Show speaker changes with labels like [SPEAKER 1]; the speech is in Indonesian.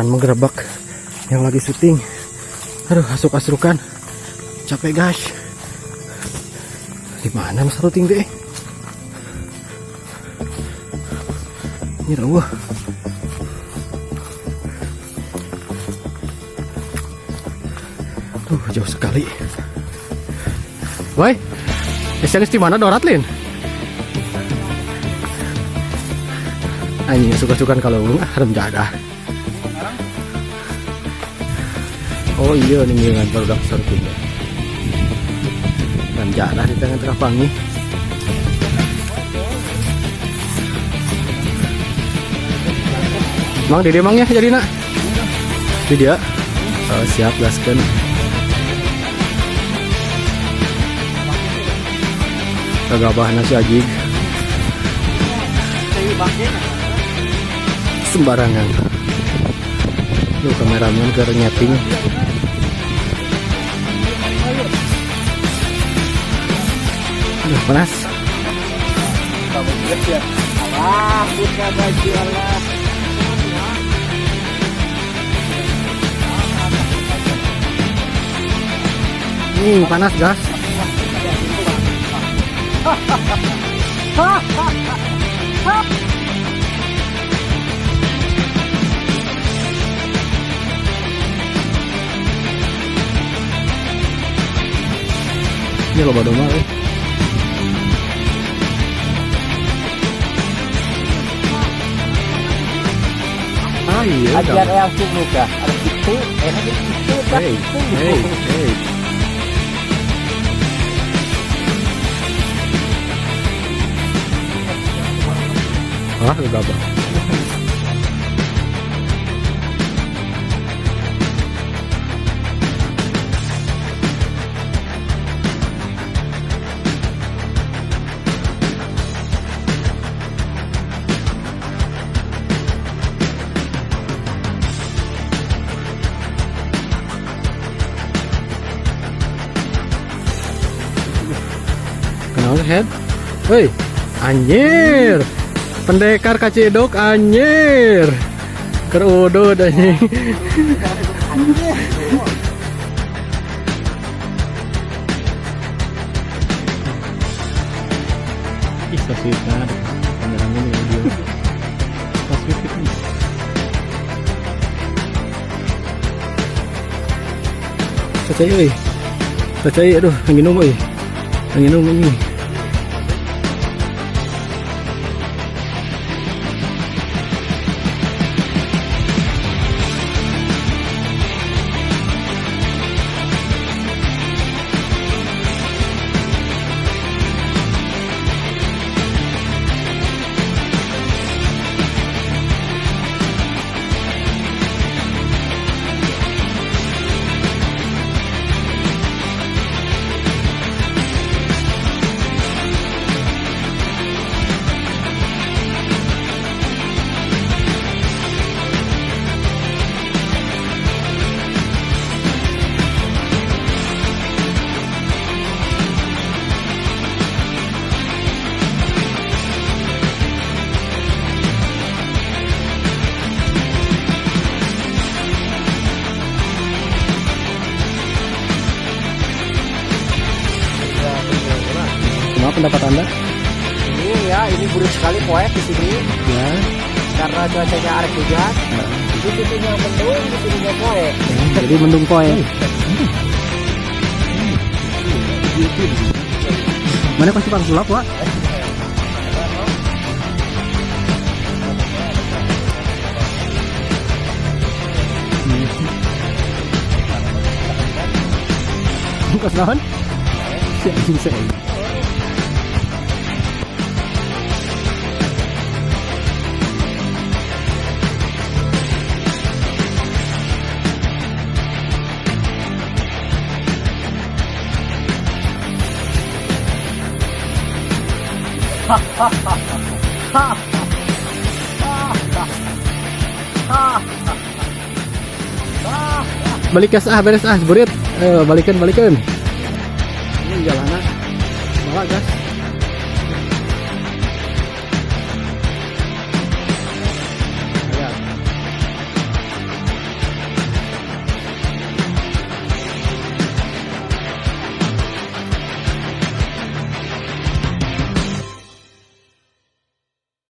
[SPEAKER 1] akan menggerebek yang lagi syuting. Aduh, asruk-asrukan. Capek guys. Di mana mas syuting deh? Ini rawuh. Tuh, jauh sekali. Woi, SMS di mana Dorat Lin? Anjing suka-sukan kalau harem jadah. Oh iya nih dengan produk surfing. Dan jadah di tengah-tengah pangi. Mang di dia mangnya jadi nak. Di dia. Oh, siap gaskeun. Kagabah nasi ajig. Sembarangan. Lu kameramen ke nyeting. Aduh, panas.
[SPEAKER 2] Allah, buka baju Allah.
[SPEAKER 1] Panas gas. Ini loba domba eh. Ah iya.
[SPEAKER 2] Ajar yang sungguh kah? Ada gitu, enak gitu.
[SPEAKER 1] Hey. Ah, gegabah. Kenapa head? Woi, anjir. Pendekar kacidok anjir. Kerudut anjing. Ih, so sweet banget. Kameramen ya dia. So sweet ini. Cacai euy. Cacai aduh, nginum euy. Nginum ini. Apa pendapat Anda?
[SPEAKER 2] Ini buruk sekali poek di sini.
[SPEAKER 1] Ya.
[SPEAKER 2] Karena cuacanya arek hujan. Di sininya mendung, di sininya poek.
[SPEAKER 1] Jadi mendung poek. Mana pasti pakai sulap, Pak? Kas naon? Si anjing saya. Balik gas beres burit. Balikan. Ini jalanan. Malah gas.